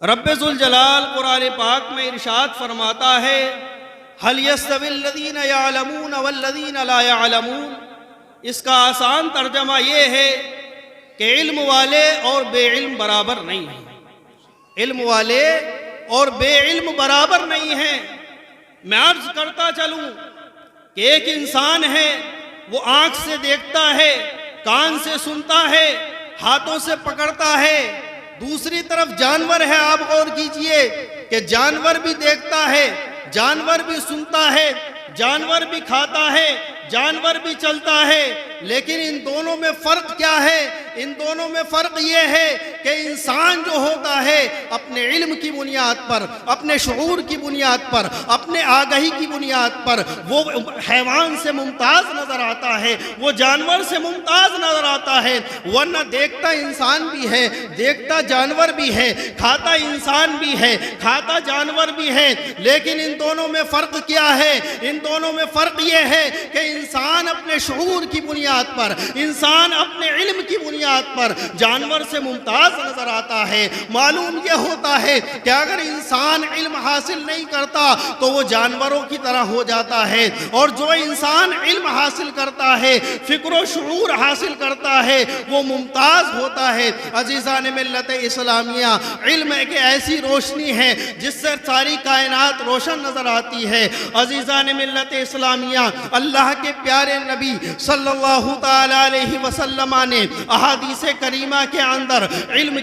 رب ذوالجلال قرآن پاک میں ارشاد فرماتا ہے هل يستوي الذين يعلمون والذين لا يعلمون۔ اس کا آسان ترجمہ یہ ہے کہ علم والے اور بے علم برابر نہیں ہیں، علم والے اور بے علم برابر نہیں ہیں۔ میں عرض کرتا چلوں کہ ایک انسان ہے، وہ آنکھ سے دیکھتا ہے، کان سے سنتا ہے، ہاتھوں سے پکڑتا ہے۔ دوسری طرف جانور ہے، آپ غور کیجئے کہ جانور بھی دیکھتا ہے، جانور بھی سنتا ہے، جانور بھی کھاتا ہے، جانور بھی چلتا ہے، لیکن ان دونوں میں فرق کیا ہے؟ ان دونوں میں فرق یہ ہے کہ انسان جو ہوتا ہے اپنے علم کی بنیاد پر، اپنے شعور کی بنیاد پر، اپنے آگہی کی بنیاد پر وہ حیوان سے ممتاز نظر آتا ہے، وہ جانور سے ممتاز نظر آتا ہے۔ ورنہ دیکھتا انسان بھی ہے، دیکھتا جانور بھی ہے، کھاتا انسان بھی ہے، کھاتا جانور بھی ہے، لیکن ان دونوں میں فرق کیا ہے؟ ان دونوں میں فرق یہ ہے کہ انسان اپنے شعور کی بنیاد پر، انسان اپنے علم کی بنیاد پر جانور سے ممتاز نظر آتا ہے۔ معلوم یہ ہوتا ہے کہ اگر انسان علم حاصل نہیں کرتا تو وہ جانوروں کی طرح ہو جاتا ہے، اور جو انسان علم حاصل کرتا ہے، فکر و شعور حاصل کرتا ہے، وہ ممتاز ہوتا ہے۔ عزیزان ملت اسلامیہ، علم ایک ایسی روشنی ہے جس سے ساری کائنات روشن نظر آتی ہے۔ عزیزان ملت اسلامیہ، اللہ کے پیارے نبی صلی اللہ تعالی علیہ وسلم نے احادیث کریمہ کے اندر علم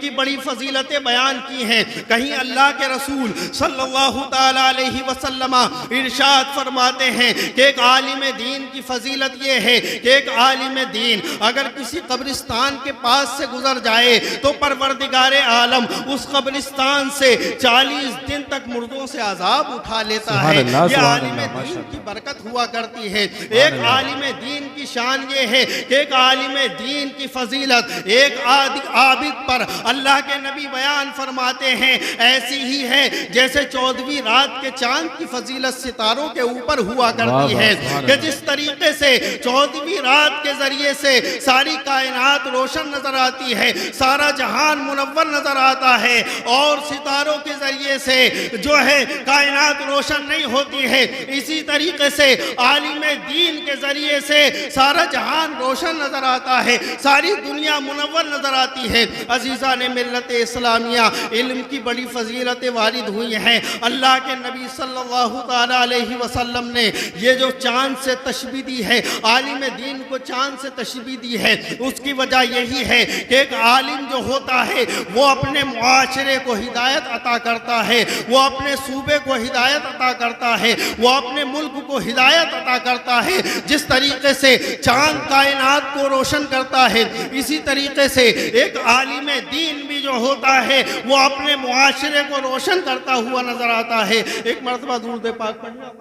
کی بڑی فضیلتیں بیان کی ہیں۔ کہیں اللہ کے رسول صلی اللہ تعالی علیہ وسلم ارشاد فرماتے ہیں کہ ایک عالم دین کی فضیلت یہ ہے کہ ایک عالم دین اگر کسی قبرستان کے پاس سے گزر جائے تو پروردگار عالم اس قبرستان سے 40 دن تک مردوں سے عذاب اٹھا لیتا ہے۔ یہ عالم دین کی برکت ہوا کرتی ہے۔ ایک عالم دین کی شان یہ ہے کہ ایک عالم دین کی فضیلت ایک عابد پر اللہ کے نبی بیان فرماتے ہیں ایسی ہی ہے جیسے 14ویں رات کے چاند کی فضیلت ستاروں کے اوپر ہوا کرتی ہے، کہ جس طریقے سے 14ویں رات کے ذریعے سے ساری کائنات روشن نظر آتی ہے، سارا جہان منور نظر آتا ہے، اور ستاروں کے ذریعے سے جو ہے کائنات روشن نہیں ہوتی ہے، اسی طریقے سے عالم دین کے ذریعے سے سارا جہان روشن نظر آتا ہے، ساری دنیا منور نظر آتی ہے۔ عزیزان ملت اسلامیہ، علم کی بڑی فضیلتیں وارد ہوئی ہیں۔ اللہ کے نبی صلی اللہ تعالی علیہ وسلم نے یہ جو چاند سے تشبیہ دی ہے، عالم دین کو چاند سے تشبیہ دی ہے، اس کی وجہ یہی ہے کہ ایک عالم جو ہوتا ہے وہ اپنے معاشرے کو ہدایت عطا کرتا ہے، وہ اپنے صوبے کو ہدایت عطا کرتا ہے، وہ اپنے ملک کو ہدایت عطا کرتا ہے۔ جس طریقے سے چاند کائنات کو روشن کرتا ہے، اسی طریقے سے ایک عالم دین بھی جو ہوتا ہے وہ اپنے معاشرے کو روشن کرتا ہوا نظر آتا ہے۔ ایک مرتبہ درود پاک پڑھنا۔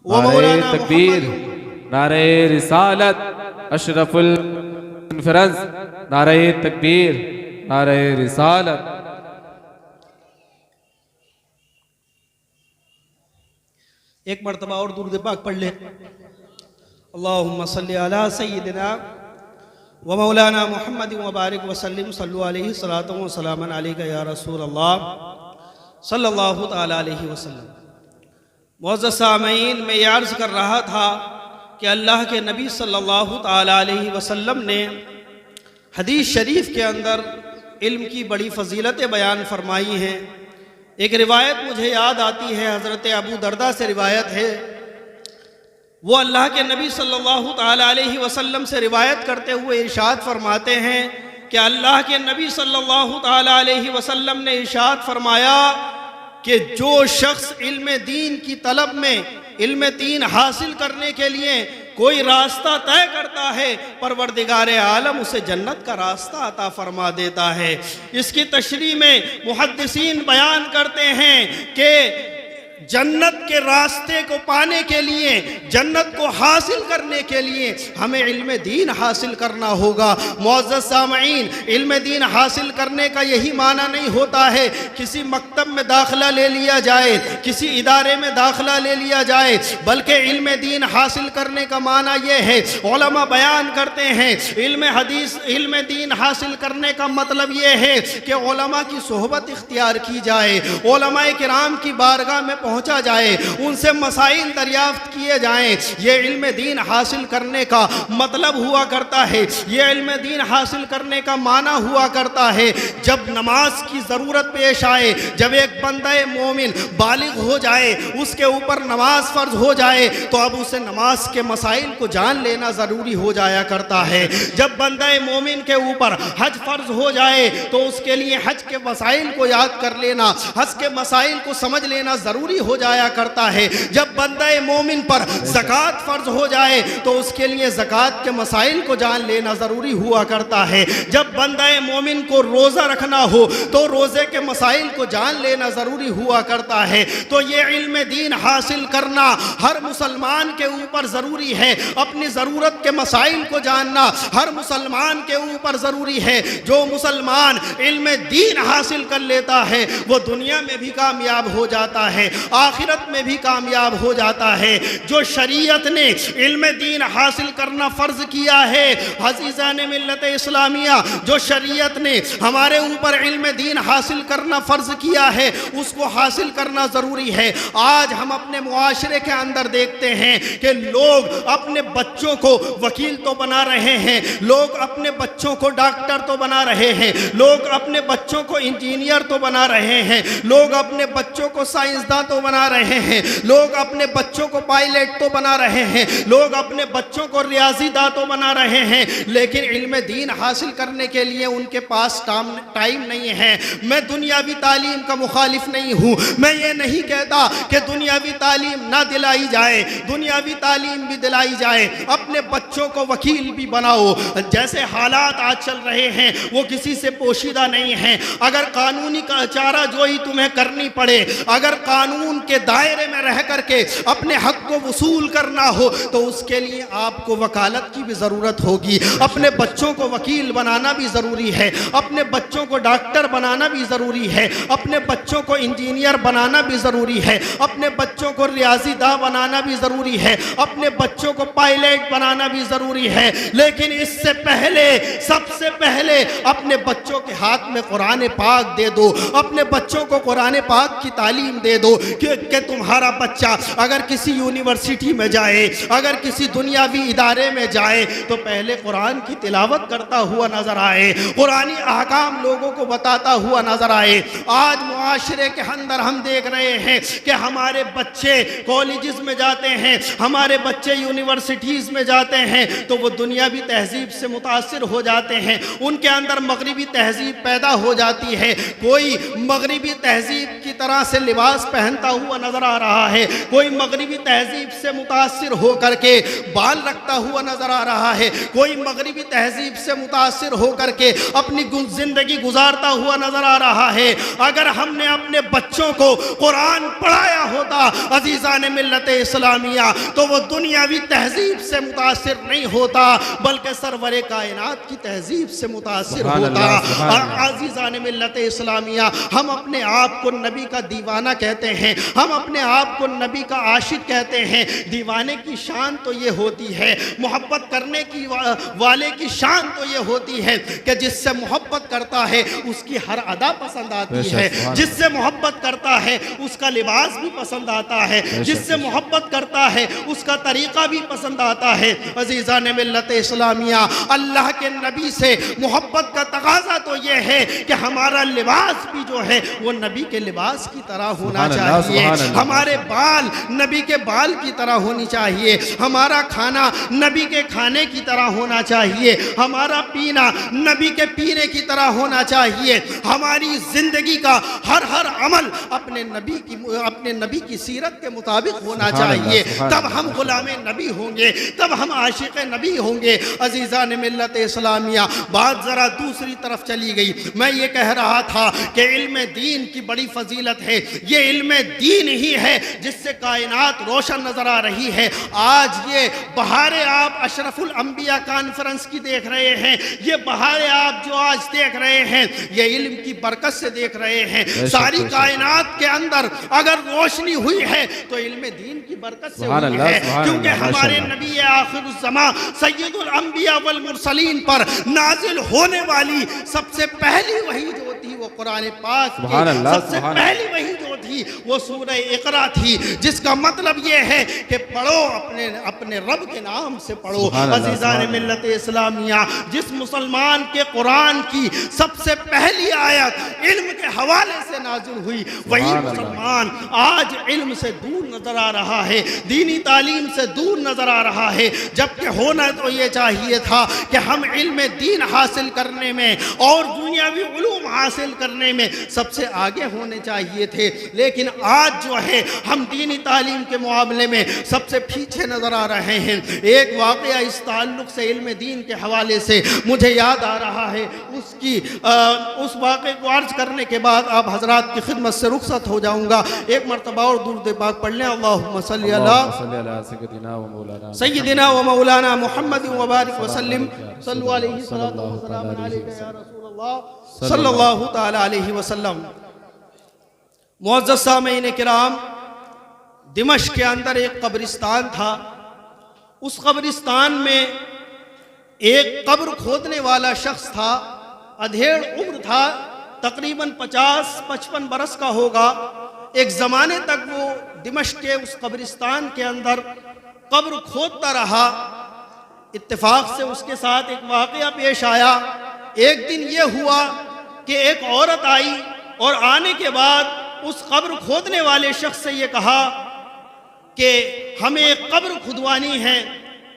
نعرہ تکبیر، نعرہ رسالت، اشرف الانفرز، نعرہ تکبیر، نعرہ رسالت۔ ایک مرتبہ اور درود پاک پڑھ لیں۔ اللہم صلی علی سیدنا و مولانا محمد مبارک وسلم، صلو علیہ الصلاۃ والسلام علیکہ یا رسول اللہ صلی اللہ تعالی علیہ وسلم۔ معزز سامعین، میں یہ عرض کر رہا تھا کہ اللہ کے نبی صلی اللہ تعالی علیہ وسلم نے حدیث شریف کے اندر علم کی بڑی فضیلتیں بیان فرمائی ہیں۔ ایک روایت مجھے یاد آتی ہے، حضرت ابو دردہ سے روایت ہے، وہ اللہ کے نبی صلی اللہ تعالی علیہ وسلم سے روایت کرتے ہوئے ارشاد فرماتے ہیں کہ اللہ کے نبی صلی اللہ تعالی علیہ وسلم نے ارشاد فرمایا کہ جو شخص علم دین کی طلب میں، علم دین حاصل کرنے کے لیے کوئی راستہ طے کرتا ہے، پروردگار عالم اسے جنت کا راستہ عطا فرما دیتا ہے۔ اس کی تشریح میں محدثین بیان کرتے ہیں کہ جنت کے راستے کو پانے کے لیے، جنت کو حاصل کرنے کے لیے ہمیں علم دین حاصل کرنا ہوگا۔ معزز سامعین، علم دین حاصل کرنے کا یہی معنی نہیں ہوتا ہے کسی مکتب میں داخلہ لے لیا جائے، کسی ادارے میں داخلہ لے لیا جائے، بلکہ علم دین حاصل کرنے کا معنی یہ ہے، علماء بیان کرتے ہیں علم دین حاصل کرنے کا مطلب یہ ہے کہ علماء کی صحبت اختیار کی جائے، علماء کرام کی بارگاہ میں پہنچا جائے، ان سے مسائل دریافت کیے جائیں۔ یہ علم دین حاصل کرنے کا مطلب ہوا کرتا ہے، یہ علم دین حاصل کرنے کا معنی ہوا کرتا ہے جب نماز کی ضرورت پیش آئے، جب ایک بندہ مومن بالغ ہو جائے، اس کے اوپر نماز فرض ہو جائے تو اب اسے نماز کے مسائل کو جان لینا ضروری ہو جایا کرتا ہے۔ جب بندہ مومن کے اوپر حج فرض ہو جائے تو اس کے لیے حج کے مسائل کو یاد کر لینا، حج کے مسائل کو سمجھ لینا ضروری ہو جایا کرتا ہے۔ جب بندہ مومن پر زکوٰۃ فرض ہو جائے تو اس کے لیے زکوٰۃ کے مسائل کو جان لینا ضروری ہوا کرتا ہے۔ جب بندہ مومن کو روزہ رکھنا ہو تو روزے کے مسائل کو جان لینا ضروری ہوا کرتا ہے۔ تو یہ علم دین حاصل کرنا ہر مسلمان کے اوپر ضروری ہے، اپنی ضرورت کے مسائل کو جاننا ہر مسلمان کے اوپر ضروری ہے۔ جو مسلمان علم دین حاصل کر لیتا ہے وہ دنیا میں بھی کامیاب ہو جاتا ہے، آخرت میں بھی کامیاب ہو جاتا ہے۔ جو شریعت نے علم دین حاصل کرنا فرض کیا ہے، عزیزان ملت اسلامیہ، جو شریعت نے ہمارے اوپر علم دین حاصل کرنا فرض کیا ہے اس کو حاصل کرنا ضروری ہے۔ آج ہم اپنے معاشرے کے اندر دیکھتے ہیں کہ لوگ اپنے بچوں کو وکیل تو بنا رہے ہیں، لوگ اپنے بچوں کو ڈاکٹر تو بنا رہے ہیں، لوگ اپنے بچوں کو انجینئر تو بنا رہے ہیں، لوگ اپنے بچوں کو سائنسداں تو بنا رہے ہیں، لوگ اپنے بچوں کو پائلٹ تو بنا رہے ہیں، لوگ اپنے بچوں کو ریاضی داں تو بنا رہے ہیں، لیکن علم دین حاصل کرنے کے لیے ان کے پاس ٹائم نہیں ہے۔ میں دنیاوی تعلیم کا مخالف نہیں ہوں، میں یہ نہیں کہتا کہ دنیاوی تعلیم نہ دلائی جائے، دنیاوی تعلیم بھی دلائی جائے، اپنے بچوں کو وکیل بھی بناؤ۔ جیسے حالات آج چل رہے ہیں وہ کسی سے پوشیدہ نہیں ہیں، اگر قانونی کا چارہ جوئی تمہیں کرنی پڑے، اگر قانون کے دائرے میں رہ کر کے اپنے حق کو وصول کرنا ہو تو اس کے لیے آپ کو وکالت کی بھی ضرورت ہوگی، اپنے بچوں کو وکیل بنانا بھی ضروری ہے، اپنے بچوں کو ڈاکٹر بنانا بھی ضروری ہے، اپنے بچوں کو انجینئر بنانا بھی ضروری ہے، اپنے بچوں کو ریاضی داں بنانا بھی ضروری ہے، اپنے بچوں کو پائلٹ بنانا بھی ضروری ہے۔ لیکن اس سے پہلے، سب سے پہلے اپنے بچوں کے ہاتھ میں قرآن پاک دے دو، اپنے بچوں کو قرآن پاک کی تعلیم دے دو کہ تمہارا بچہ اگر کسی یونیورسٹی میں جائے، اگر کسی دنیاوی ادارے میں جائے تو پہلے قرآن کی تلاوت کرتا ہوا نظر آئے، قرآنی احکام لوگوں کو بتاتا ہوا نظر آئے۔ آج معاشرے کے اندر ہم دیکھ رہے ہیں کہ ہمارے بچے کالجز میں جاتے ہیں، ہمارے بچے یونیورسٹیز میں جاتے ہیں تو وہ دنیاوی تہذیب سے متاثر ہو جاتے ہیں، ان کے اندر مغربی تہذیب پیدا ہو جاتی ہے، کوئی مغربی تہذیب کی طرح سے لباس پہنتا ہوا نظر آ رہا ہے، کوئی مغربی تہذیب سے متاثر ہو کر کے بال رکھتا ہوا نظر آ رہا ہے، کوئی مغربی تہذیب سے متاثر ہو کر کے اپنی زندگی گزارتا ہوا نظر آ رہا ہے۔ اگر ہم نے اپنے بچوں کو قرآن پڑھایا ہوتا عزیزان ملت اسلامیہ تو وہ دنیاوی تہذیب سے متاثر نہیں ہوتا بلکہ سرور کائنات کی تہذیب سے متاثر ہوتا۔ عزیزان ملت اسلامیہ، ہم اپنے آپ کو نبی کا دیوانہ کہتے ہیں، ہم اپنے آپ کو نبی کا عاشق کہتے ہیں۔ دیوانے کی شان تو یہ ہوتی ہے، محبت کرنے کی والے کی شان تو یہ ہوتی ہے کہ جس سے محبت کرتا ہے اس کی ہر ادا پسند آتی ہے، جس سے محبت کرتا ہے اس کا لباس بھی پسند آتا ہے، جس سے محبت کرتا ہے اس کا طریقہ بھی پسند آتا ہے۔ عزیزان ملت اسلامیہ، اللہ کے نبی سے محبت کا تقاضا تو یہ ہے کہ ہمارا لباس بھی جو ہے وہ نبی کے لباس کی طرح ہونا چاہیے، ہمارے بال نبی کے بال کی طرح ہونی چاہیے، ہمارا کھانا نبی کے کھانے کی طرح ہونا چاہیے، ہمارا پینا نبی کے پینے کی طرح ہونا چاہیے، ہماری زندگی کا ہر عمل اپنے نبی کی سیرت کے مطابق ہونا چاہیے، تب ہم غلام نبی ہوں گے، تب ہم عاشق نبی ہوں گے۔ عزیزان ملت اسلامیہ، بات ذرا دوسری طرف چلی گئی۔ میں یہ کہہ رہا تھا کہ علم دین کی بڑی فضیلت فضیلت ہے، یہ علم دین ہی ہے جس سے کائنات روشن نظر آ رہی ہے۔ آج یہ بہار آپ اشرف الانبیاء کانفرنس کی دیکھ رہے ہیں، یہ بہار آپ جو آج دیکھ رہے ہیں یہ علم کی برکت سے دیکھ رہے ہیں۔ ساری کائنات کے اندر اگر روشنی ہوئی ہے تو علم دین کی برکت سے ہوئی ہے، کیونکہ ہمارے نبی آخر الزمان سید الانبیاء والمرسلین پر نازل ہونے والی سب سے پہلی وحی جو تھی وہ قرآن پاک کی، سب سے پہلی وحی جو تھی وہ سورہ اقرا تھی، جس کا مطلب یہ ہے کہ پڑھو اپنے رب کے نام سے پڑھو۔ عزیزان ملت اسلامیہ، جس مسلمان کے قرآن کی سب سے پہلی آیت علم کے حوالے سے نازل ہوئی، وہی مسلمان آج علم سے دور نظر آ رہا ہے، دینی تعلیم سے دور نظر آ رہا ہے، جبکہ ہونا تو یہ چاہیے تھا کہ ہم علم دین حاصل کرنے میں اور دنیاوی علوم حاصل کرنے میں سب سے آگے ہونے چاہیے تھے، لیکن آج جو ہے ہم دینی تعلیم کے معاملے میں سب سے پیچھے نظر آ رہے ہیں۔ ایک واقعہ اس تعلق سے علم دین کے حوالے سے مجھے یاد آ رہا ہے، اس واقعے کو عرض کرنے کے بعد آپ حضرات کی خدمت سے رخصت ہو جاؤں گا۔ ایک مرتبہ اور درود پاک پڑھ لیں، اللہم صلی علی سیدنا و مولانا محمد وبارک وسلم، صلو علیہ الصلاۃ والسلام علیک یا رسول اللہ صلی اللہ تعالی علیہ وسلم۔ معزز سامعین کرام، دمشق کے اندر ایک قبرستان تھا، اس قبرستان میں ایک قبر کھودنے والا شخص تھا، ادھیڑ عمر تھا، تقریباً 50-55 برس کا ہوگا۔ ایک زمانے تک وہ دمشق کے اس قبرستان کے اندر قبر کھودتا رہا۔ اتفاق سے اس کے ساتھ ایک واقعہ پیش آیا۔ ایک دن یہ ہوا کہ ایک عورت آئی اور آنے کے بعد اس قبر کھودنے والے شخص سے یہ کہا کہ ہمیں ایک قبر کھدوانی ہے۔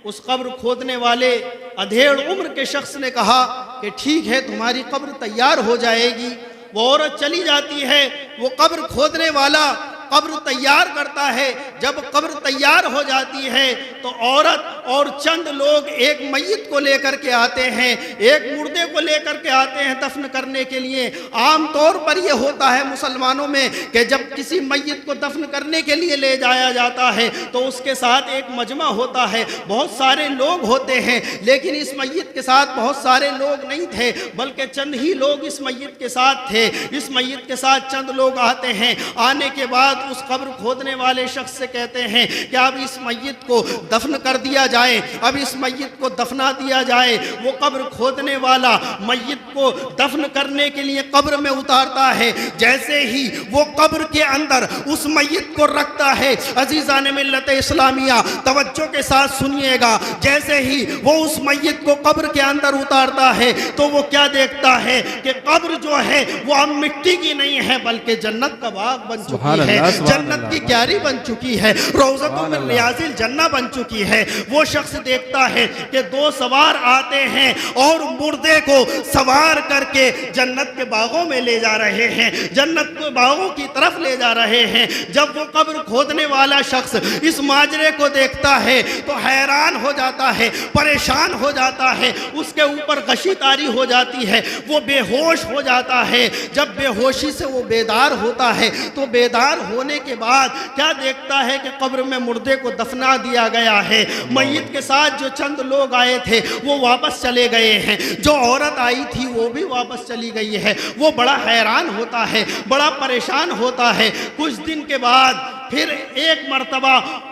اس قبر کھودنے والے ادھیڑ عمر کے شخص نے کہا کہ ٹھیک ہے، تمہاری قبر تیار ہو جائے گی۔ وہ عورت چلی جاتی ہے، وہ قبر کھودنے والا قبر تیار کرتا ہے۔ جب قبر تیار ہو جاتی ہے تو عورت اور چند لوگ ایک میت کو لے کر کے آتے ہیں، ایک مردے کو لے کر کے آتے ہیں دفن کرنے کے لیے۔ عام طور پر یہ ہوتا ہے مسلمانوں میں کہ جب کسی میت کو دفن کرنے کے لیے لے جایا جاتا ہے تو اس کے ساتھ ایک مجمع ہوتا ہے، بہت سارے لوگ ہوتے ہیں، لیکن اس میت کے ساتھ بہت سارے لوگ نہیں تھے، بلکہ چند ہی لوگ اس میت کے ساتھ تھے۔ اس میت کے ساتھ چند لوگ آتے ہیں، آنے کے بعد اس قبر کھودنے والے شخص سے کہتے ہیں کہ اب اس میت کو دفن کر دیا جائے، اب اس میت کو دفنا دیا جائے۔ وہ قبر کھودنے والا میت کو دفن کرنے کے لیے قبر میں اتارتا ہے۔ جیسے ہی وہ قبر کے اندر اس میت کو رکھتا ہے، عزیزان ملت اسلامیہ توجہ کے ساتھ سنیے گا، جیسے ہی وہ اس میت کو قبر کے اندر اتارتا ہے تو وہ کیا دیکھتا ہے کہ قبر جو ہے وہ اب مٹی کی نہیں ہے بلکہ جنت کا باغ بن چکی ہے، جنت کی کیاری بن چکی ہے، روضۃ من ریاض الجنہ بن چکی ہے۔ وہ شخص دیکھتا ہے کہ دو سوار آتے ہیں اور مردے کو سوار کر کے جنت کے باغوں میں لے جا رہے ہیں، جنت کے باغوں کی طرف لے جا رہے ہیں۔ جب وہ قبر کھودنے والا شخص اس ماجرے کو دیکھتا ہے تو حیران ہو جاتا ہے، پریشان ہو جاتا ہے، اس کے اوپر غشی طاری ہو جاتی ہے، وہ بے ہوش ہو جاتا ہے۔ جب بے ہوشی سے وہ بیدار ہوتا ہے تو بیدار ہونے کے بعد کیا دیکھتا ہے کہ قبر میں مردے کو دفنا دیا گیا ہے۔ میت کے ساتھ جو چند لوگ آئے تھے وہ واپس چلے گئے ہیں، جو عورت آئی تھی وہ بھی واپس چلی گئی ہے۔ وہ بڑا حیران ہوتا ہے، بڑا پریشان ہوتا ہے۔ کچھ دن کے بعد پھر ایک مرتبہ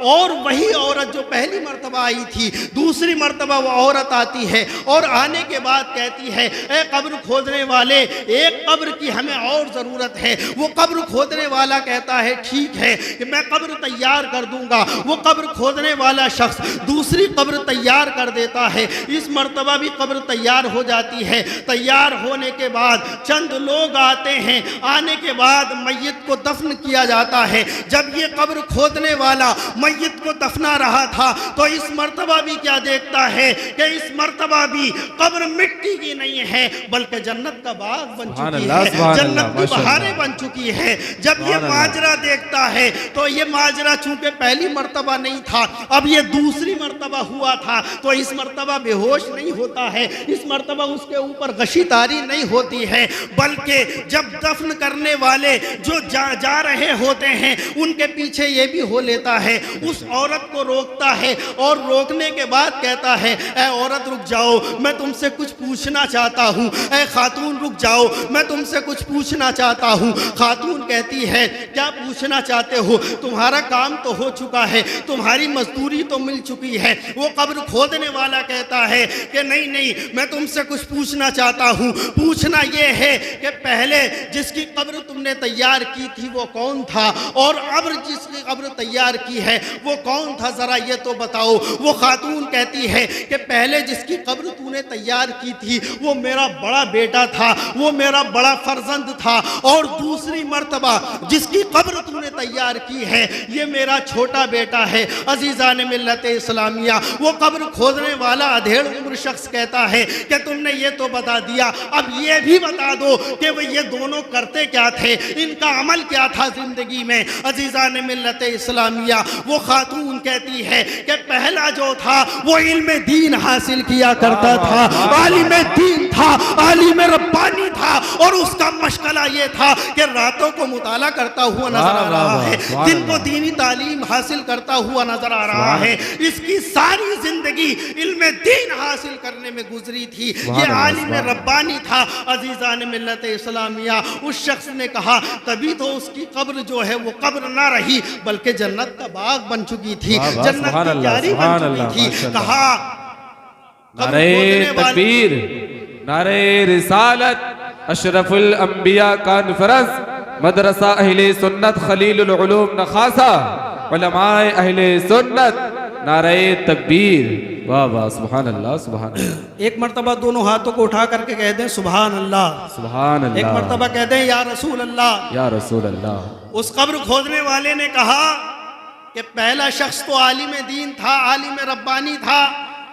اور وہی عورت جو پہلی مرتبہ آئی تھی، دوسری مرتبہ وہ عورت آتی ہے اور آنے کے بعد کہتی ہے اے قبر کھودنے والے، ایک قبر کی ہمیں اور ضرورت ہے۔ وہ قبر کھودنے والا کہتا ہے ٹھیک ہے کہ میں قبر تیار کر دوں گا۔ وہ قبر کھودنے والا شخص دوسری قبر تیار کر دیتا ہے، اس مرتبہ بھی قبر تیار ہو جاتی ہے۔ تیار ہونے کے بعد چند لوگ آتے ہیں، آنے کے بعد میت کو دفن کیا جاتا ہے۔ جب یہ قبر کھودنے والا میت کو دفنا رہا تھا تو اس مرتبہ بھی کیا دیکھتا ہے کہ اس مرتبہ بھی قبر مٹی کی نہیں ہے بلکہ جنت کا باغ بن چکی ہے، جنت کی بہاریں بن چکی ہے۔ جب یہ ماجرا دیکھتا ہے تو یہ ماجرا چونکہ پہلی مرتبہ نہیں تھا، اب یہ دوسری مرتبہ ہوا تھا تو اس مرتبہ بے ہوش نہیں ہوتا ہے، اس مرتبہ اس کے اوپر غشی تاری نہیں ہوتی ہے، بلکہ جب دفن کرنے والے جو جا رہے ہوتے ہیں ان کے پیچھے یہ بھی ہو لیتا ہے، اس عورت کو روکتا ہے اور روکنے کے بعد کہتا ہے اے عورت رک جاؤ، میں تم سے کچھ پوچھنا چاہتا ہوں، اے خاتون رک جاؤ، میں تم سے کچھ پوچھنا چاہتا ہوں۔ خاتون کہتی ہے کیا پوچھنا چاہتے ہو؟ تمہارا کام تو ہو چکا ہے، تمہاری مزدوری تو مل چکی ہے۔ وہ قبر کھودنے والا کہتا ہے کہ نہیں نہیں، میں تم سے کچھ پوچھنا چاہتا ہوں، پوچھنا یہ ہے کہ پہلے جس کی قبر تم نے تیار کی تھی وہ کون تھا، اور اب جس کی قبر تیار کی ہے وہ کون تھا، ذرا یہ تو بتاؤ۔ وہ خاتون کہتی ہے کہ پہلے جس کی قبر تو نے تیار کی تھی وہ میرا بڑا بیٹا تھا، وہ میرا بڑا فرزند تھا، اور دوسری مرتبہ جس کی قبر تو نے تیار کی ہے یہ میرا چھوٹا بیٹا ہے۔ عزیزان ملت اسلامیہ، وہ قبر کھودنے والا ادھیڑ عمر شخص کہتا ہے کہ تم نے یہ تو بتا دیا، اب یہ بھی بتا دو کہ وہ یہ دونوں کرتے کیا تھے، ان کا عمل کیا تھا زندگی میں۔ عزیزان ملت اسلامیہ، وہ خاتون کہتی ہے کہ پہلا جو تھا وہ علم دین حاصل کیا کرتا تھا، عالم دین تھا، عالم ربانی تھا، اور اس کا مشغلہ یہ تھا کہ راتوں کو مطالعہ کرتا ہوا نظر آ رہا ہے، دن کو دینی تعلیم حاصل کرتا ہوا نظر آ رہا ہے۔ اس کی ساری زندگی علم دین حاصل کرنے میں گزری تھی، یہ عالم ربانی تھا۔ عزیزان ملت اسلامیہ، اس شخص نے کہا تبھی تو اس کی قبر جو ہے وہ قبر نہ رہی بلکہ جنت کا باغ بن چکی تھی، جنت کی کیاری بن چکی تھی۔ کہا نعرہ تکبیر، نعرہ رسالت، اشرف الانبیاء کانفرنس، مدرسہ اہل سنت خلیل العلوم نخاسا، علماء اہل سنت، نعرہ تکبیر، واہ واہ، سبحان اللہ سبحان اللہ۔ ایک مرتبہ دونوں ہاتھوں کو اٹھا کر کے کہہ دیں سبحان اللہ، سبحان اللہ، ایک مرتبہ کہہ دیں یا رسول اللہ، یا رسول اللہ۔ اس قبر کھودنے والے نے کہا کہ پہلا شخص تو عالم دین تھا، عالم ربانی تھا،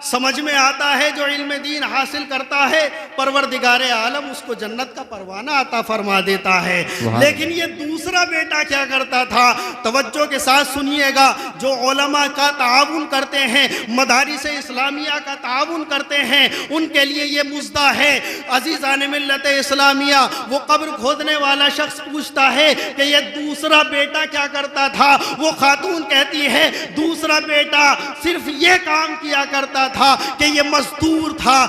سمجھ میں آتا ہے جو علم دین حاصل کرتا ہے پروردگار عالم اس کو جنت کا پروانہ عطا فرما دیتا ہے، لیکن یہ دوسرا بیٹا کیا کرتا تھا؟ توجہ کے ساتھ سنیے گا، جو علماء کا تعاون کرتے ہیں، مدارس اسلامیہ کا تعاون کرتے ہیں، ان کے لیے یہ مزدہ ہے۔ عزیزان ملت اسلامیہ، وہ قبر کھودنے والا شخص پوچھتا ہے کہ یہ دوسرا بیٹا کیا کرتا تھا؟ وہ خاتون کہتی ہے دوسرا بیٹا صرف یہ کام کیا کرتا تھا کہ یہ مزدور تھا،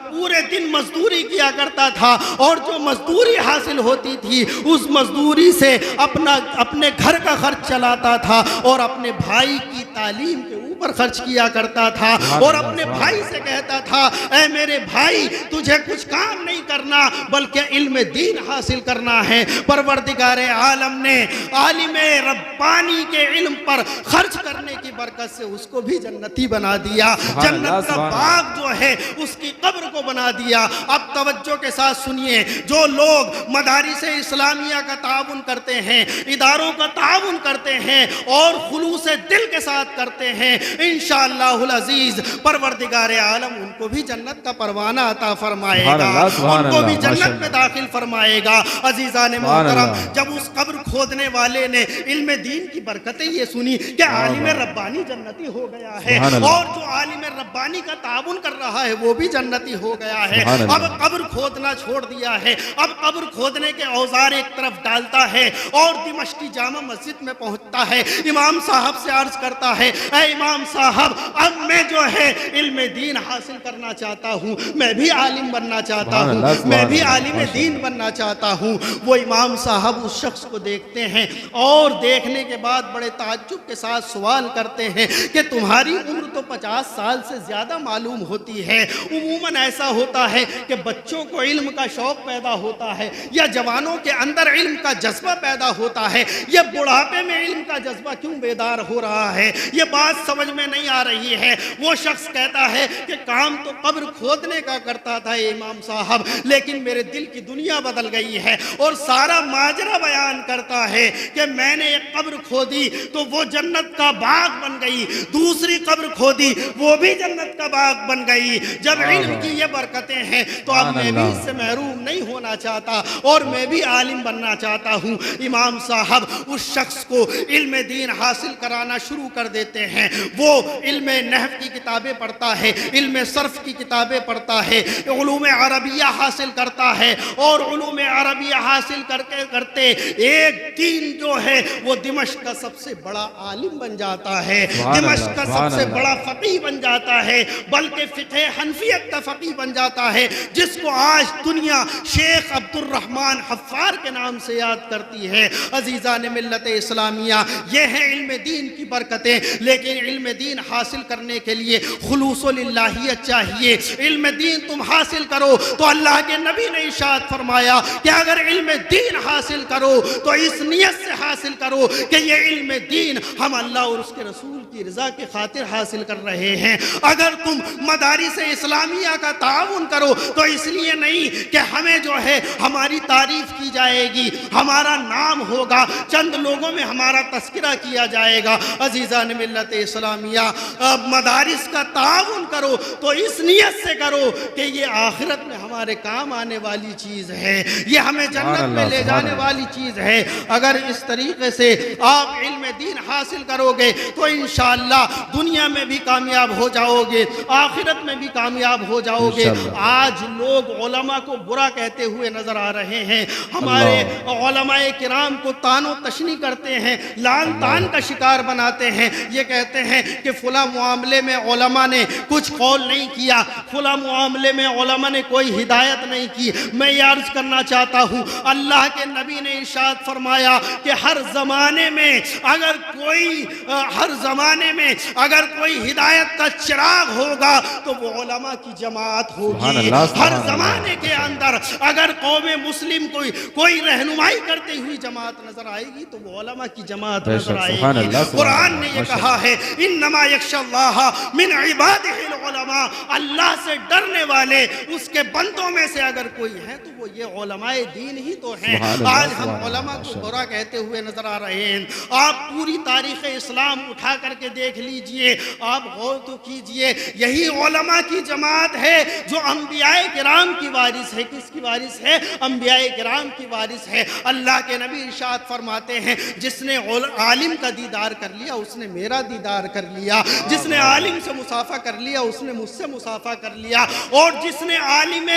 پورے دن مزدوری کیا کرتا تھا، اور جو مزدوری حاصل ہوتی تھی اس مزدوری سے اپنے گھر کا خرچ چلاتا تھا، اور اپنے بھائی کی تعلیم کے اوپر خرچ کیا کرتا تھا، اور اپنے بھائی سے کہتا تھا اے میرے بھائی تجھے کچھ کام نہیں کرنا بلکہ علم دین حاصل کرنا ہے۔ پروردگار عالم نے عالم ربانی کے علم پر خرچ کرنے کی برکت سے اس کو بھی جنتی بنا دیا، جنت کا باغ جو ہے اس کی قبر کو بنا دیا۔ اب توجہ کے ساتھ سنیے، جو لوگ مدارس اسلامیہ کا تعاون کرتے ہیں، اداروں کا تعاون کرتے ہیں اور خلوص دل کے ساتھ کرتے ہیں، انشاءاللہ العزیز پروردگار عالم ان کو بھی جنت کا پروانہ عطا فرمائے گا، ان کو بھی جنت میں داخل فرمائے گا۔ عزیزان محترم، جب اس قبر کھودنے والے نے علم دین کی برکتیں یہ سنی کہ عالم ربانی جنتی ہو گیا ہے، اور جو عالم ربانی کا تعاون کر رہا ہے وہ بھی جنتی ہو گیا ہے، اب قبر کھودنا چھوڑ دیا ہے، اب قبر کھودنے کے اوزار ایک طرف ڈالتا ہے اور دمشقی جامع مسجد میں پہنچتا ہے، امام صاحب سے عرض کرتا ہے اے امام صاحب اب میں جو ہے علم دین حاصل کرنا چاہتا ہوں، میں بھی عالم بننا چاہتا ہوں، میں بھی عالم دین بننا چاہتا ہوں۔ وہ امام صاحب اس شخص کو دیکھتے ہیں اور دیکھنے کے بعد بڑے تعجب کے ساتھ سوال کرتے ہیں کہ تمہاری عمر تو 50 سال سے زیادہ معلوم ہوتی ہے، عموماً ایسا ہوتا ہے کہ بچوں کو علم کا شوق پیدا ہوتا ہے یا جوانوں کے اندر علم کا جذبہ پیدا ہوتا ہے، یہ بڑھاپے میں علم کا جذبہ کیوں بیدار ہو رہا ہے؟ یہ بات سمجھ سمجھ میں نہیں آ رہی ہے۔ وہ شخص کہتا ہے کہ کام تو قبر کھودنے کا کرتا تھا امام صاحب، لیکن میرے دل کی دنیا بدل گئی ہے، اور سارا ماجرا بیان کرتا ہے کہ میں نے ایک قبر کھودی تو وہ جنت کا باغ بن گئی، دوسری قبر کھودی وہ بھی جنت کا باغ بن گئی۔ جب علم کی یہ برکتیں ہیں تو اب میں بھی اس سے محروم نہیں ہونا چاہتا، اور میں بھی عالم بننا چاہتا ہوں۔ امام صاحب اس شخص کو علم دین حاصل کرانا شروع کر دیتے ہیں۔ وہ علم نحو کی کتابیں پڑھتا ہے، علم صرف کی کتابیں پڑھتا ہے، علوم عربیہ حاصل کرتا ہے، اور علوم عربیہ حاصل کرتے ایک دن جو ہے وہ دمشق کا سب سے بڑا عالم بن جاتا ہے، دمشق کا سب سے بڑا فقیہ بن جاتا ہے، بلکہ فقہ حنفیت کا فقیہ بن جاتا ہے، جس کو آج دنیا شیخ عبد الرحمن حفار کے نام سے یاد کرتی ہے۔ عزیزان ملت اسلامیہ، یہ ہے علم دین کی برکتیں، لیکن علم دین حاصل کرنے کے لیے خلوص للہیت چاہیے۔ علم دین تم حاصل کرو تو اللہ کے نبی نے ارشاد فرمایا کہ اگر علم دین حاصل کرو تو اس نیت سے حاصل کرو کہ یہ علم دین ہم اللہ اور اس کے رسول کی رضا کی خاطر حاصل کر رہے ہیں۔ اگر تم مدارس اسلامیہ کا تعاون کرو تو اس لیے نہیں کہ ہمیں جو ہے ہماری تعریف کی جائے گی، ہمارا نام ہوگا، چند لوگوں میں ہمارا تذکرہ کیا جائے گا۔ عزیزان ملت اسلامیہ، مدارس کا تعاون کرو تو اس نیت سے کرو کہ یہ آخرت میں ہمارے کام آنے والی چیز ہے، یہ ہمیں جنت میں لے جانے والی چیز ہے۔ اگر اس طریقے سے آپ علم دین حاصل کرو گے تو انشاءاللہ دنیا میں بھی کامیاب ہو جاؤ گے، آخرت میں بھی کامیاب ہو جاؤ گے۔ آج لوگ علماء کو برا کہتے ہوئے نظر آ رہے ہیں، ہمارے علماء کرام کو تان و تشنی کرتے ہیں، لعن طعن کا شکار بناتے ہیں، یہ کہتے ہیں کہ فلاں معاملے میں علماء نے کچھ قول نہیں کیا، فلاں معاملے میں علماء نے کوئی ہدایت نہیں کی۔ میں یہ عرض کرنا چاہتا ہوں، اللہ کے نبی نے ارشاد فرمایا کہ ہر زمانے میں اگر کوئی ہدایت کا چراغ ہوگا تو وہ علماء کی جماعت ہوگی۔ ہر زمانے کے اندر اگر قوم مسلم کوئی رہنمائی کرتی ہوئی جماعت نظر آئے گی تو وہ علماء کی جماعت نظر آئے گی۔ قرآن نے یہ کہا ہے انما یخشی اللہ من عبادہ العلماء، اللہ سے ڈرنے والے اس کے بندوں میں سے اگر کوئی ہے تو وہ یہ علماء دین ہی تو ہیں۔ آج ہم علماء کو برا کہتے ہوئے نظر آ رہے ہیں۔ آپ پوری تاریخ اسلام اٹھا کر کے دیکھ لیجئے، آپ غور تو کیجئے، یہی علماء کی جماعت ہے جو انبیاء کرام کی وارث ہے۔ کس کی وارث ہے؟ انبیاء کرام کی وارث ہے۔ اللہ کے نبی ارشاد فرماتے ہیں جس نے عالم کا دیدار کر لیا اس نے میرا دیدار کر لیا، جس نے عالم سے مصافحہ کر لیا اس نے مجھ سے مصافحہ کر لیا، اور جس نے عالم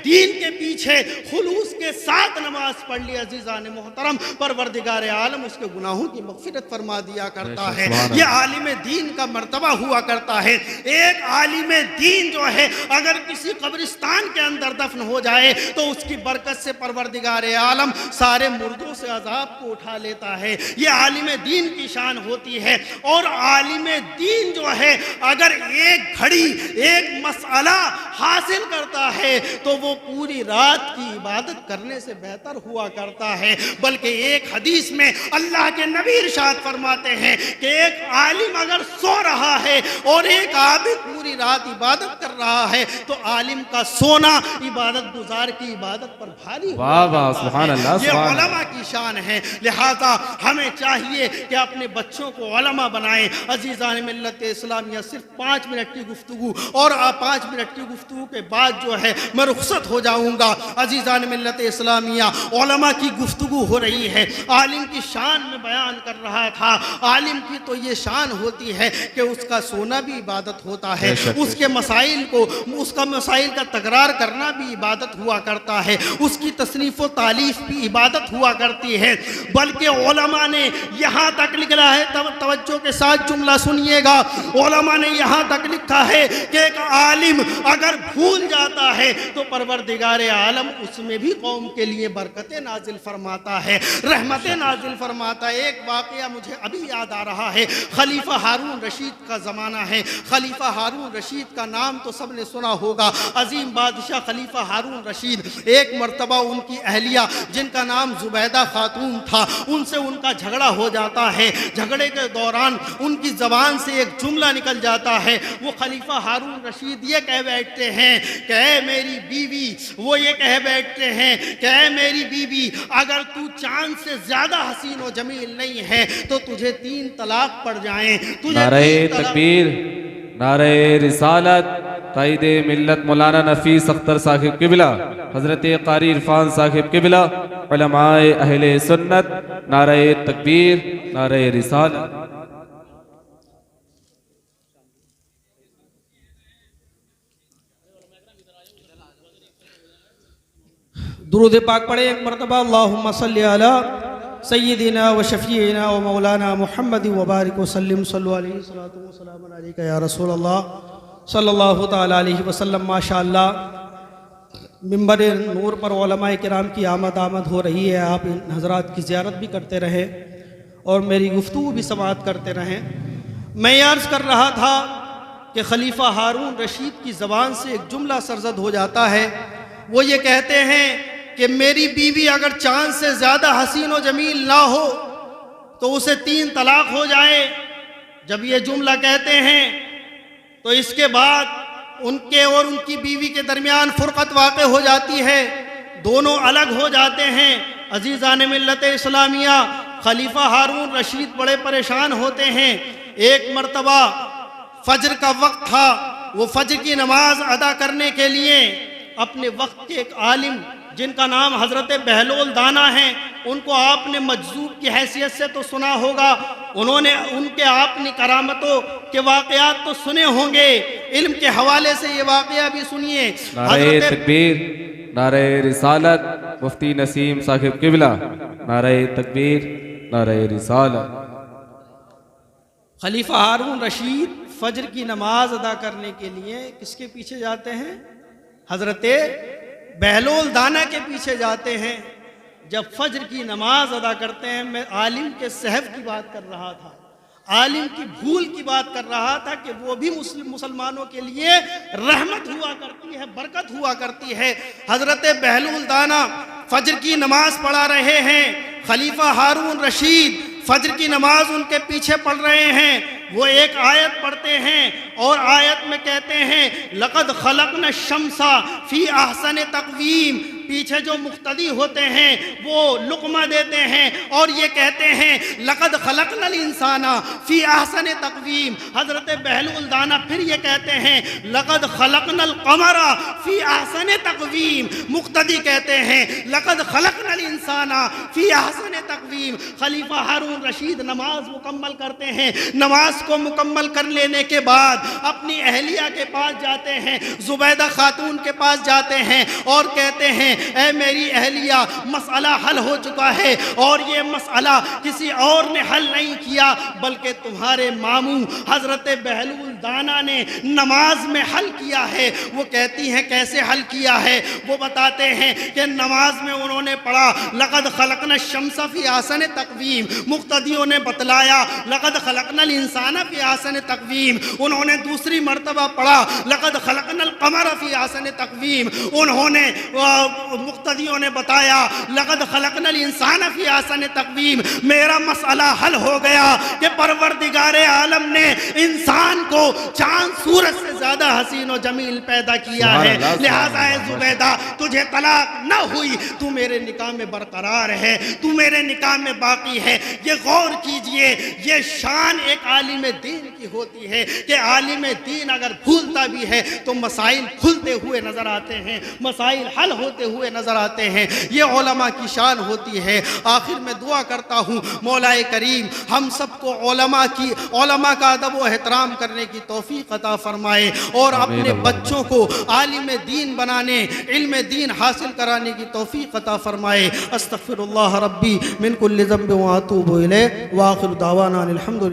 دین کے پیچھے خلوص کے ساتھ نماز پڑھ لی، عزیزان محترم، پروردگار عالم اس کے گناہوں کی مغفرت فرما دیا کرتا ہے۔ یہ عالم دین کا مرتبہ ہوا کرتا ہے۔ ایک عالم دین جو ہے اگر کسی قبرستان کے اندر دفن ہو جائے تو اس کی برکت سے پروردگار عالم سارے مردوں سے عذاب کو اٹھا لیتا ہے۔ یہ عالم دین کی شان ہوتی ہے۔ اور عالم دین جو ہے اگر ایک گھڑی ایک مسئلہ حاصل کرتا ہے تو وہ پوری رات کی عبادت کرنے سے بہتر ہوا کرتا ہے۔ بلکہ ایک حدیث میں اللہ کے نبی ارشاد فرماتے ہیں کہ ایک عالم اگر سو رہا ہے اور ایک عابد پوری رات عبادت کر رہا ہے تو عالم کا سونا عبادت گزار کی عبادت پر بھاری ہوا سبحان اللہ۔ یہ علماء کی شان ہے، لہذا ہمیں چاہیے کہ اپنے بچوں کو علماء بنائیں۔ عزیزان ملت اسلامیہ، صرف 5 منٹ کی گفتگو، اور 5 منٹ کی گفتگو کے بعد جو ہے میں رخصت ہو جاؤں گا۔ عزیزان ملت اسلامیہ، علماء کی گفتگو ہو رہی ہے، عالم کی شان میں بیان کر رہا تھا۔ عالم کی تو یہ شان ہوتی ہے کہ اس کا سونا بھی عبادت ہوتا ہے، اس کے مسائل کا تکرار کرنا بھی عبادت ہوا کرتا ہے، اس کی تصنیف و تالیف بھی عبادت ہوا کرتی ہے۔ بلکہ علماء نے یہاں تک لکھا ہے، توجہ کے ساتھ جملہ سنیے گا، علماء نے یہاں تک لکھا ہے کہ ایک عالم اگر بھول جاتا ہے تو پروردگار عالم اس میں بھی قوم کے لیے برکتیں نازل فرماتا ہے، رحمتیں نازل فرماتا ہے۔ ایک واقعہ مجھے ابھی یاد آ رہا ہے، خلیفہ ہارون رشید کا زمانہ ہے۔ خلیفہ ہارون رشید کا نام تو سب نے سنا ہوگا، عظیم بادشاہ خلیفہ ہارون رشید۔ ایک مرتبہ ان کی اہلیہ جن کا نام زبیدہ زبیدہ خاتون تھا، ان سے ان کا جھگڑا ہو جاتا ہے، جھگڑے کے دوران ان کی زبان سے ایک جملہ نکل جاتا ہے، وہ خلیفہ ہارون رشید یہ کہہ بیٹھتے ہیں کہ اے میری بیوی، وہ یہ کہہ بیٹھتے ہیں کہ اے میری بیوی، اگر تو چاند سے زیادہ حسین و جمیل نہیں ہے تو تجھے 3 طلاق پڑ جائیں، تجھے نعرہ 3 طلاق۔ تکبیر، نعرہ رسالت، قائد ملت مولانا نفیس اختر صاحب قبلہ، حضرت قاری عرفان صاحب قبلہ، علماء اہل سنت، نعرہ تکبیر، نعرہ رسالت۔ درود پاک پڑھیں ایک مرتبہ، اللہم صلی علی سیدنا و شفیعنا و مولانا محمد وبارک وسلم، صلو علیہ السلام علیکہ یا رسول اللہ صلی اللہ تعالیٰ علیہ وسلم۔ ماشاءاللہ منبر نور پر علماء کرام کی آمد ہو رہی ہے، آپ ان حضرات کی زیارت بھی کرتے رہیں اور میری گفتگو بھی سماعت کرتے رہیں۔ میں یہ عرض کر رہا تھا کہ خلیفہ ہارون رشید کی زبان سے ایک جملہ سرزد ہو جاتا ہے، وہ یہ کہتے ہیں کہ میری بیوی اگر چاند سے زیادہ حسین و جمیل نہ ہو تو اسے 3 طلاق ہو جائے۔ جب یہ جملہ کہتے ہیں تو اس کے بعد ان کے اور ان کی بیوی کے درمیان فرقت واقع ہو جاتی ہے، دونوں الگ ہو جاتے ہیں۔ عزیزان ملت اسلامیہ، خلیفہ ہارون رشید بڑے پریشان ہوتے ہیں۔ ایک مرتبہ فجر کا وقت تھا، وہ فجر کی نماز ادا کرنے کے لیے اپنے وقت کے ایک عالم جن کا نام حضرت بہلول دانا ہے، ان کو آپ نے مجذوب کی حیثیت سے تو سنا ہوگا، انہوں نے ان کے آپ نے کرامتوں کے واقعات تو سنے ہوں گے، علم کے حوالے سے یہ واقعہ بھی سنیے۔ نعرہ تکبیر، نعرہ رسالت، مفتی نسیم صاحب قبلہ، نعرہ تکبیر، نعرہ رسالت۔ خلیفہ ہارون رشید فجر کی نماز ادا کرنے کے لیے کس کے پیچھے جاتے ہیں؟ حضرت بہلول دانا کے پیچھے جاتے ہیں۔ جب فجر کی نماز ادا کرتے ہیں، میں عالم کے صحف کی بات کر رہا تھا، عالم کی بھول کی بات کر رہا تھا کہ وہ بھی مسلمانوں کے لیے رحمت ہوا کرتی ہے، برکت ہوا کرتی ہے۔ حضرت بہلول دانا فجر کی نماز پڑھا رہے ہیں، خلیفہ ہارون رشید فجر کی نماز ان کے پیچھے پڑھ رہے ہیں۔ وہ ایک آیت پڑھتے ہیں اور آیت میں کہتے ہیں لَقَدْ خَلَقْنَا الشَّمْسَ فِي أَحْسَنِ تَقْوِيمٍ۔ پیچھے جو مقتدی ہوتے ہیں وہ لقمہ دیتے ہیں اور یہ کہتے ہیں لَقَدْ خَلَقْنَا الْإِنسَانَ فِي أَحْسَنِ تَقْوِيمٍ۔ حضرت بہلول دانا پھر یہ کہتے ہیں لَقَدْ خَلَقْنَا الْقَمَرَ فِي أَحْسَنِ تَقْوِيمٍ۔ مقتدی کہتے ہیں لَقَدْ خَلَقْنَا الْإِنسَانَ فِي أَحْسَنِ تَقْوِيمٍ۔ خلیفہ ہارون رشید نماز مکمل کرتے ہیں، نماز کو مکمل کر لینے کے بعد اپنی اہلیہ کے پاس جاتے ہیں، زبیدہ خاتون کے پاس جاتے ہیں اور کہتے ہیں اے میری اہلیہ، مسئلہ حل ہو چکا ہے اور یہ مسئلہ کسی اور نے حل نہیں کیا بلکہ تمہارے ماموں حضرت بہلول دانا نے نماز میں حل کیا ہے۔ وہ کہتی ہیں کیسے حل کیا ہے؟ وہ بتاتے ہیں کہ نماز میں انہوں نے پڑھا لَقَدْ خَلَقْنَا الشَّمْسَ فِي أَحْسَنِ تَقْوِيمٍ۔ مقتدیوں نے بتلایا لَقَدْ خَلَقْنَا الْإِنسَانَ فِي أَحْسَنِ تَقْوِيمٍ۔ انہوں نے دوسری مرتبہ پڑھا لَقَدْ خَلَقْنَا الْقَمَرَ فِي أَحْسَنِ تَقْوِيمٍ۔ انہوں نے مقتدیوں نے بتایا لَقَدْ خَلَقْنَا الْإِنسَانَ فِي أَحْسَنِ تَقْوِيمٍ۔ میرا مسئلہ حل ہو گیا کہ پروردگار عالم نے انسان کو چاند سورج سے زیادہ حسین و جمیل پیدا کیا ہے، لہذا اے زبیدہ تجھے طلاق نہ ہوئی، تو میرے نکاح میں برقرار ہے، تو میرے نکاح میں باقی ہے۔ یہ غور کیجئے، یہ شان ایک عالم دین کی ہوتی ہے کہ عالم دین اگر بھولتا بھی ہے تو مسائل کھلتے ہوئے نظر آتے ہیں، مسائل حل ہوتے ہوئے نظر آتے ہیں۔ یہ علماء کی شان ہوتی ہے۔ آخر میں دعا کرتا ہوں مولا کریم ہم سب کو علماء کا ادب و احترام کرنے کی توفیق عطا فرمائے اور اپنے بچوں کو عالم دین بنانے، علم دین حاصل کرانے کی توفیق عطا فرمائے۔ استغفر اللہ ربی من کل ذنب واتوب الیہ، وآخر دعوانا الحمد للہ۔